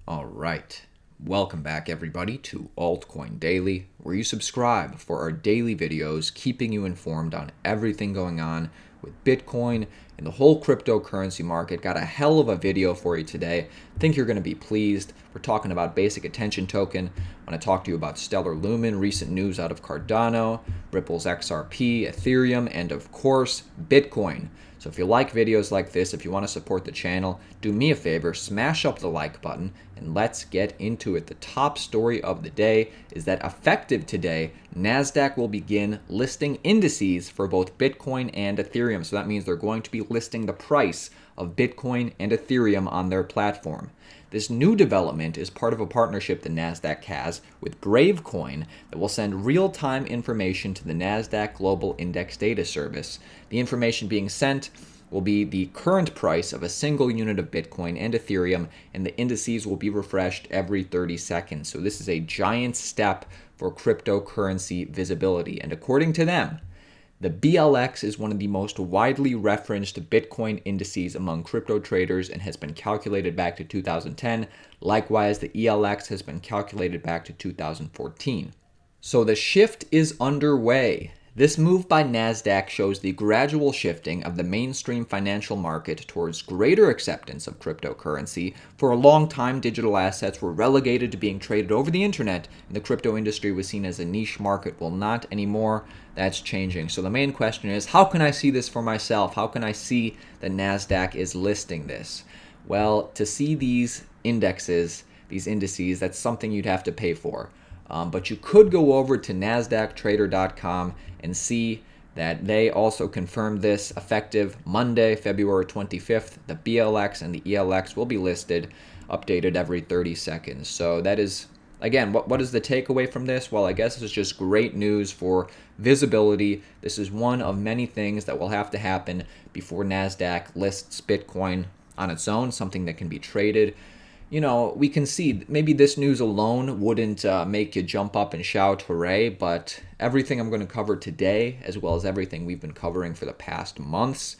All right. Welcome back, everybody, to Altcoin Daily, where you subscribe for our daily videos, keeping you informed on everything going on with Bitcoin and the whole cryptocurrency market. Got a hell of a video for you today. I think you're going to be pleased. We're talking about basic attention token. I want to talk to you about Stellar Lumen, recent news out of Cardano, Ripple's XRP, Ethereum, and of course, Bitcoin. So if you like videos like this, if you want to support the channel, do me a favor, smash up the like button, and let's get into it. The top story of the day is that effective today, Nasdaq will begin listing indices for both Bitcoin and Ethereum. So that means they're going to be listing the price of Bitcoin and Ethereum on their platform. This new development is part of a partnership the Nasdaq has with Bravecoin that will send real-time information to the Nasdaq Global Index Data Service. The information being sent will be the current price of a single unit of Bitcoin and Ethereum, and the indices will be refreshed every 30 seconds. So this is a giant step for cryptocurrency visibility. And according to them, the BLX is one of the most widely referenced Bitcoin indices among crypto traders and has been calculated back to 2010. Likewise, the ELX has been calculated back to 2014. So the shift is underway. This move by Nasdaq shows the gradual shifting of the mainstream financial market towards greater acceptance of cryptocurrency. For a long time, digital assets were relegated to being traded over the internet, and the crypto industry was seen as a niche market. Well, not anymore. That's changing. So the main question is, how can I see this for myself? How can I see that Nasdaq is listing this? Well, to see these indices, that's something you'd have to pay for. But you could go over to NasdaqTrader.com and see that they also confirmed this effective Monday, February 25th. The BLX and the ELX will be listed, updated every 30 seconds. So that is, again, what is the takeaway from this? Well, I guess it's just great news for visibility. This is one of many things that will have to happen before Nasdaq lists Bitcoin on its own, something that can be traded. You know, we can see maybe this news alone wouldn't make you jump up and shout hooray, but everything I'm going to cover today, as well as everything we've been covering for the past months,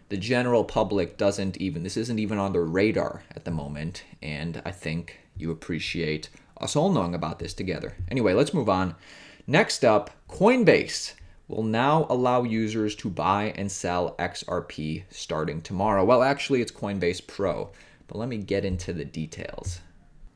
the general public this isn't even on their radar at the moment, and I think you appreciate us all knowing about this together. Anyway, let's move on. Next up, Coinbase will now allow users to buy and sell XRP starting tomorrow. Well, actually, it's Coinbase Pro. But let me get into the details.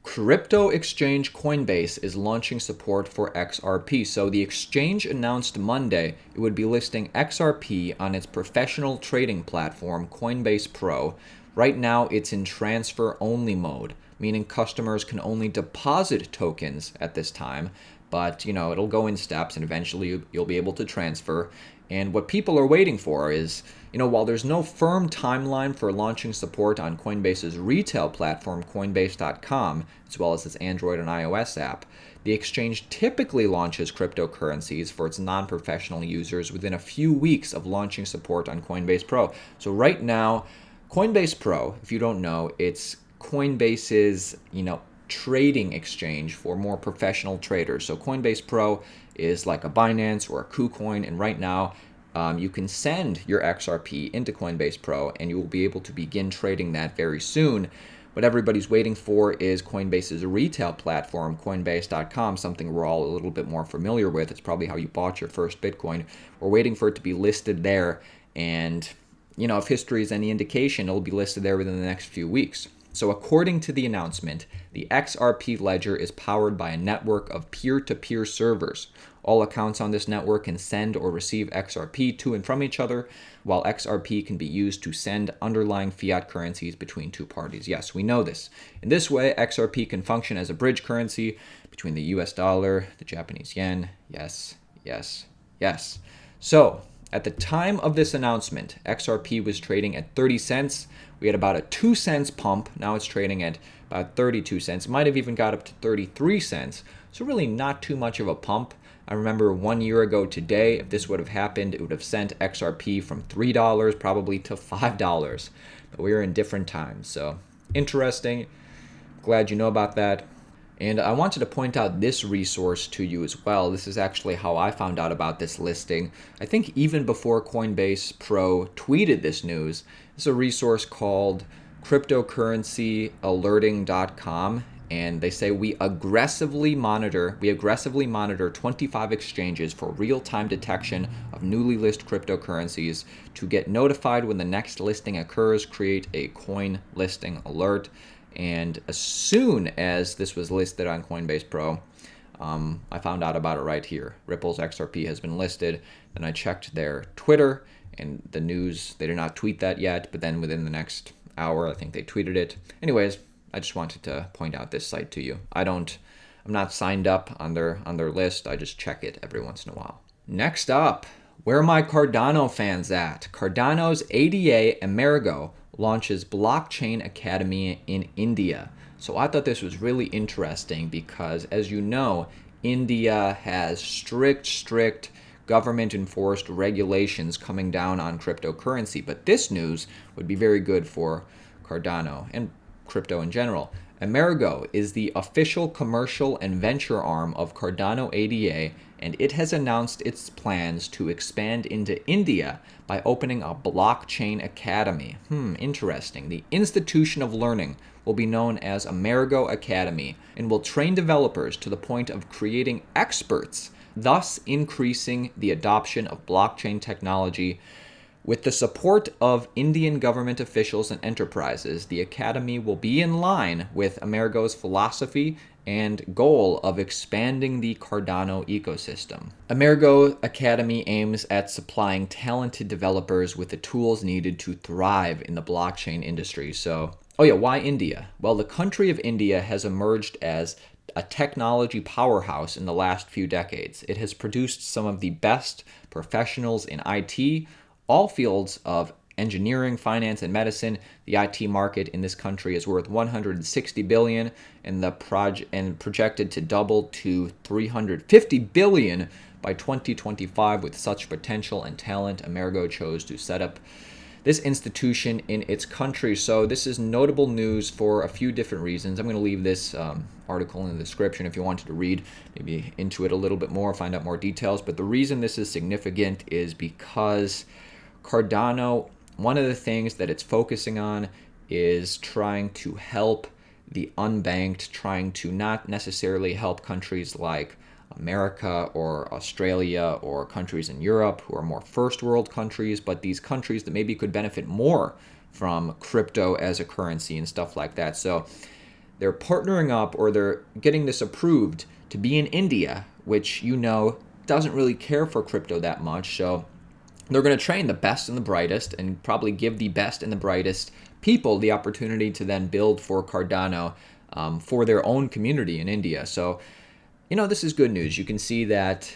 Crypto exchange Coinbase is launching support for XRP. So the exchange announced Monday it would be listing XRP on its professional trading platform, Coinbase Pro. Right now, it's in transfer-only mode, meaning customers can only deposit tokens at this time. But, it'll go in steps, and eventually you'll be able to transfer. And what people are waiting for is, while there's no firm timeline for launching support on Coinbase's retail platform, Coinbase.com, as well as its Android and iOS app, the exchange typically launches cryptocurrencies for its non-professional users within a few weeks of launching support on Coinbase Pro. So right now, Coinbase Pro, if you don't know, it's Coinbase's, trading exchange for more professional traders. So Coinbase Pro is like a Binance or a KuCoin, and right now you can send your XRP into Coinbase Pro and you will be able to begin trading that very soon. What everybody's waiting for is Coinbase's retail platform, Coinbase.com, something we're all a little bit more familiar with. It's probably how you bought your first Bitcoin. We're waiting for it to be listed there, and if history is any indication, it'll be listed there within the next few weeks. So according to the announcement, the XRP ledger is powered by a network of peer-to-peer servers. All accounts on this network can send or receive XRP to and from each other, while XRP can be used to send underlying fiat currencies between two parties. Yes, we know this. In this way, XRP can function as a bridge currency between the US dollar, the Japanese yen. Yes, yes, yes. So, at the time of this announcement, XRP was trading at 30 cents. We had about a 2 cents pump. Now it's trading at about 32 cents. It might have even got up to 33 cents. So really not too much of a pump. I remember 1 year ago today, if this would have happened, it would have sent XRP from $3 probably to $5. But we're in different times. So interesting. Glad you know about that. And I wanted to point out this resource to you as well. This is actually how I found out about this listing. I think even before Coinbase Pro tweeted this news. It's a resource called cryptocurrencyalerting.com. and they say we aggressively monitor 25 exchanges for real-time detection of newly listed cryptocurrencies. To get notified when the next listing occurs, create a coin listing alert. And as soon as this was listed on Coinbase Pro, I found out about it right here. Ripple's XRP has been listed. Then I checked their Twitter, and the news, they did not tweet that yet, but then within the next hour, I think they tweeted it. Anyways, I just wanted to point out this site to you. I'm not signed up on their list. I just check it every once in a while. Next up, where are my Cardano fans at? Cardano's ADA EMURGO launches Blockchain Academy in India. So I thought this was really interesting because, as you know, India has strict government-enforced regulations coming down on cryptocurrency. But this news would be very good for Cardano and crypto in general. EMURGO is the official commercial and venture arm of Cardano ADA, and it has announced its plans to expand into India by opening a blockchain academy. Interesting. The institution of learning will be known as EMURGO Academy and will train developers to the point of creating experts, thus increasing the adoption of blockchain technology. With the support of Indian government officials and enterprises, the Academy will be in line with EMURGO's philosophy and goal of expanding the Cardano ecosystem. EMURGO Academy aims at supplying talented developers with the tools needed to thrive in the blockchain industry. So, why India? Well, the country of India has emerged as a technology powerhouse in the last few decades. It has produced some of the best professionals in IT, all fields of engineering, finance, and medicine. The IT market in this country is worth $160 billion, and projected to double to $350 billion by 2025. With such potential and talent, EMURGO chose to set up this institution in its country. So this is notable news for a few different reasons. I'm going to leave this article in the description if you wanted to read maybe into it a little bit more, find out more details. But the reason this is significant is because Cardano, one of the things that it's focusing on is trying to help the unbanked, trying to not necessarily help countries like America or Australia or countries in Europe who are more first world countries, but these countries that maybe could benefit more from crypto as a currency and stuff like that. So they're partnering up, or they're getting this approved to be in India, which, doesn't really care for crypto that much. So they're going to train the best and the brightest and probably give the best and the brightest people the opportunity to then build for Cardano for their own community in India. So, this is good news. You can see that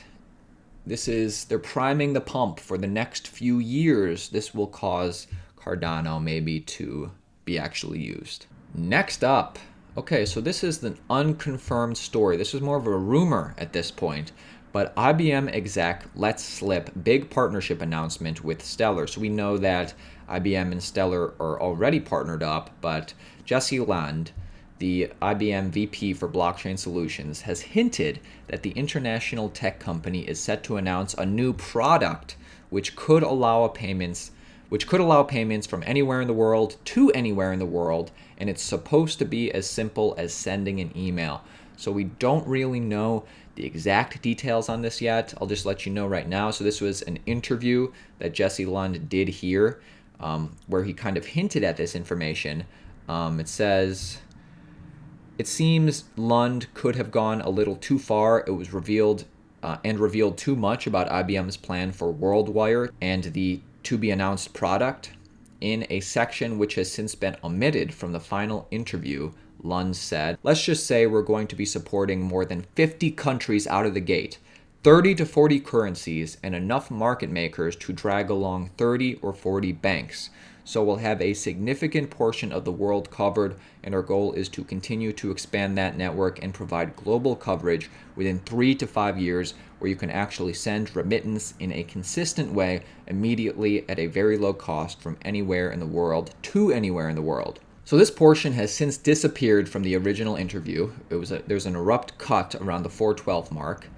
they're priming the pump for the next few years. This will cause Cardano maybe to be actually used. Next up, so this is an unconfirmed story. This is more of a rumor at this point. But IBM Exec lets slip big partnership announcement with Stellar. So we know that IBM and Stellar are already partnered up, but Jesse Lund, the IBM VP for Blockchain Solutions, has hinted that the international tech company is set to announce a new product which could allow payments from anywhere in the world to anywhere in the world, and it's supposed to be as simple as sending an email. So we don't really know the exact details on this yet. I'll just let you know right now. So this was an interview that Jesse Lund did here, where he kind of hinted at this information. It says, it seems Lund could have gone a little too far. It was revealed too much about IBM's plan for WorldWire and the to-be-announced product in a section which has since been omitted from the final interview. Lund said, let's just say we're going to be supporting more than 50 countries out of the gate, 30 to 40 currencies, and enough market makers to drag along 30 or 40 banks. So we'll have a significant portion of the world covered, and our goal is to continue to expand that network and provide global coverage within 3 to 5 years, where you can actually send remittance in a consistent way immediately at a very low cost from anywhere in the world to anywhere in the world. So this portion has since disappeared from the original interview. There's an abrupt cut around the 412 mark.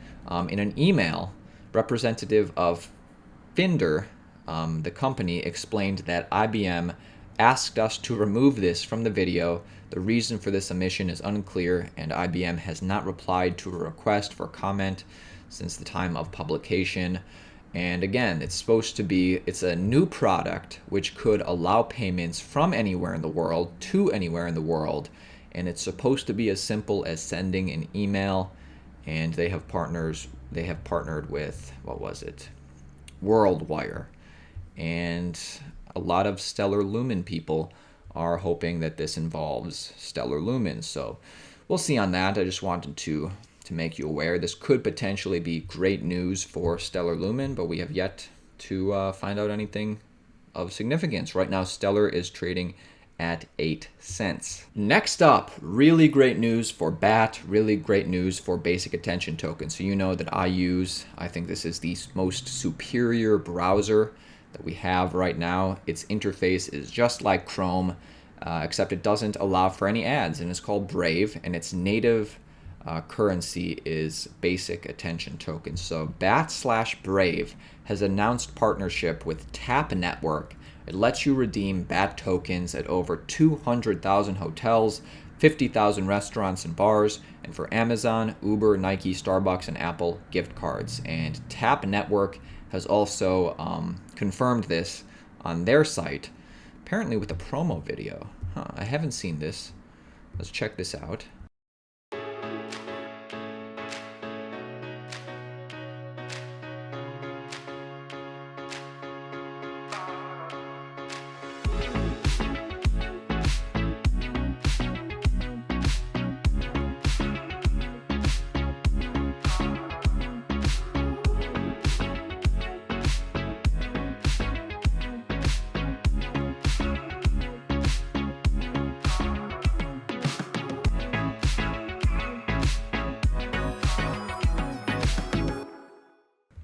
In an email, representative of Finder, the company, explained that IBM asked us to remove this from the video. The reason for this omission is unclear, and IBM has not replied to a request for comment since the time of publication. And again, it's a new product which could allow payments from anywhere in the world to anywhere in the world. And it's supposed to be as simple as sending an email. And they have partnered with, what was it? WorldWire. And a lot of Stellar Lumen people are hoping that this involves Stellar Lumen. So we'll see on that. I just wanted to make you aware. This could potentially be great news for Stellar Lumen, but we have yet to find out anything of significance. Right now, Stellar is trading at 8 cents. Next up, really great news for BAT, really great news for basic attention tokens. So you know that I think this is the most superior browser that we have right now. Its interface is just like Chrome, except it doesn't allow for any ads, and it's called Brave, and its native currency is basic attention tokens. So BAT/Brave has announced partnership with Tap Network. It lets you redeem BAT tokens at over 200,000 hotels, 50,000 restaurants and bars, and for Amazon, Uber, Nike, Starbucks, and Apple gift cards. And Tap Network has also confirmed this on their site, apparently with a promo video. I haven't seen this. Let's check this out.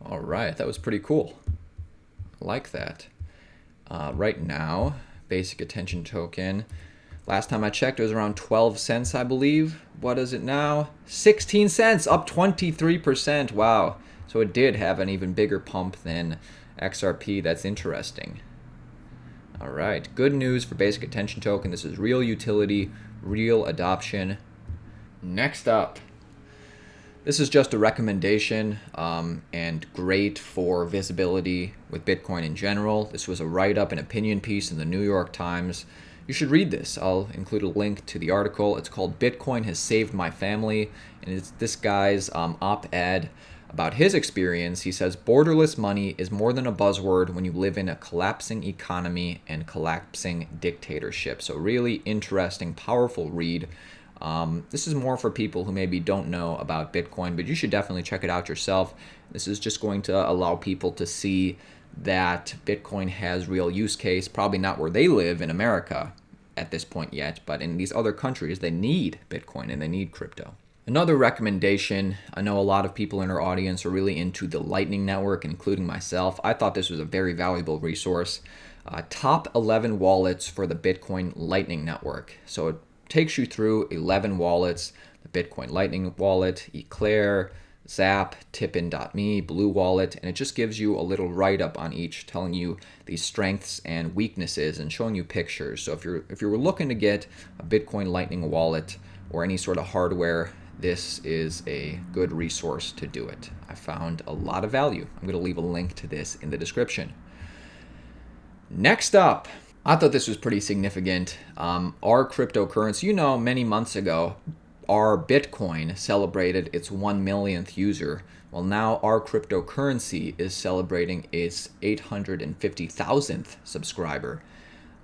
All right, that was pretty cool. I like that. Right now, basic attention token, last time I checked, it was around 12 cents, I believe. What is it now? 16 cents, up 23%. Wow. So it did have an even bigger pump than XRP. That's interesting. All right, good news for basic attention token. This is real utility, real adoption. Next up, this is just a recommendation and great for visibility with Bitcoin in general. This was a write-up, an opinion piece in the New York Times. You should read this. I'll include a link to the article. It's called Bitcoin Has Saved My Family, and it's this guy's op-ed about his experience. He says, borderless money is more than a buzzword when you live in a collapsing economy and collapsing dictatorship. So really interesting, powerful read. This is more for people who maybe don't know about Bitcoin, but you should definitely check it out yourself. This is just going to allow people to see that Bitcoin has real use case, probably not where they live in America at this point yet, but in these other countries, they need Bitcoin and they need crypto. Another recommendation, I know a lot of people in our audience are really into the Lightning Network, including myself. I thought this was a very valuable resource. Top 11 wallets for the Bitcoin Lightning Network. So it takes you through 11 wallets: the Bitcoin Lightning Wallet, Eclair, Zap, Tippin.me, Blue Wallet, and it just gives you a little write-up on each, telling you the strengths and weaknesses and showing you pictures. So if you were looking to get a Bitcoin Lightning Wallet or any sort of hardware, this is a good resource to do it. I found a lot of value. I'm going to leave a link to this in the description. Next up, I thought this was pretty significant. Our cryptocurrency, many months ago, our Bitcoin celebrated its 1 millionth user. Well, now our cryptocurrency is celebrating its 850,000th subscriber.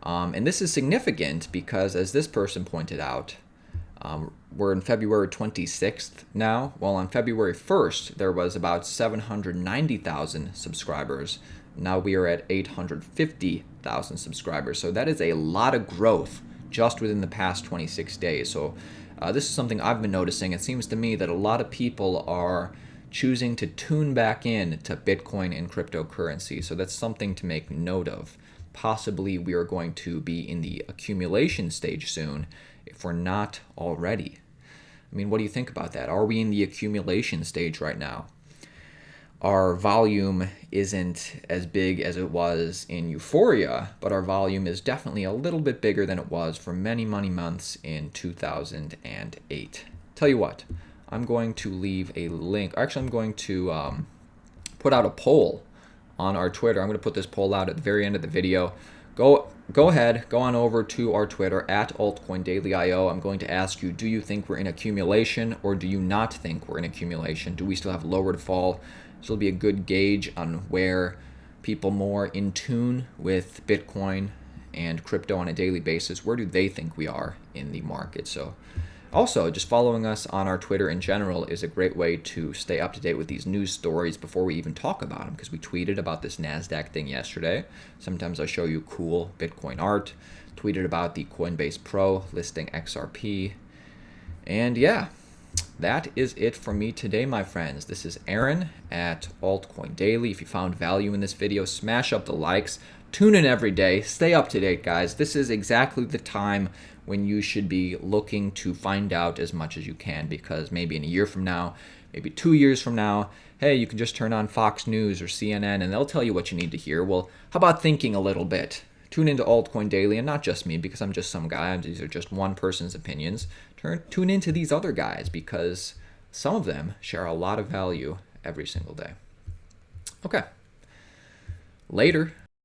And this is significant because, as this person pointed out, we're in February 26th now. Well, on February 1st, there was about 790,000 subscribers. Now we are at 850,000 subscribers. So that is a lot of growth just within the past 26 days. So this is something I've been noticing. It seems to me that a lot of people are choosing to tune back in to Bitcoin and cryptocurrency. So that's something to make note of. Possibly we are going to be in the accumulation stage soon, if we're not already. I mean, what do you think about that? Are we in the accumulation stage right now? our volume isn't as big as it was in euphoria, but our volume is definitely a little bit bigger than it was for many, many months in 2008. Tell you what, I'm going to leave a link. Actually, I'm going to put out a poll on our Twitter. I'm going to put this poll out at the very end of the video. Go ahead, go on over to our Twitter at altcoindailyio. I'm going to ask you, do you think we're in accumulation or do you not think we're in accumulation? Do we still have lower to fall? This will be a good gauge on where people more in tune with Bitcoin and crypto on a daily basis, where do they think we are in the market? So also, just following us on our Twitter in general is a great way to stay up to date with these news stories before we even talk about them, because we tweeted about this Nasdaq thing yesterday. Sometimes I show you cool Bitcoin art. Tweeted about the Coinbase Pro listing XRP. And yeah, that is it for me today, my friends. This is Aaron at Altcoin Daily. If you found value in this video, smash up the likes. Tune in every day. Stay up to date, guys. This is exactly the time when you should be looking to find out as much as you can, because maybe in a year from now, maybe 2 years from now, hey, you can just turn on Fox News or CNN and they'll tell you what you need to hear. Well, how about thinking a little bit? Tune into Altcoin Daily, and not just me, because I'm just some guy. These are just one person's opinions. Tune into these other guys, because some of them share a lot of value every single day. Okay. Later.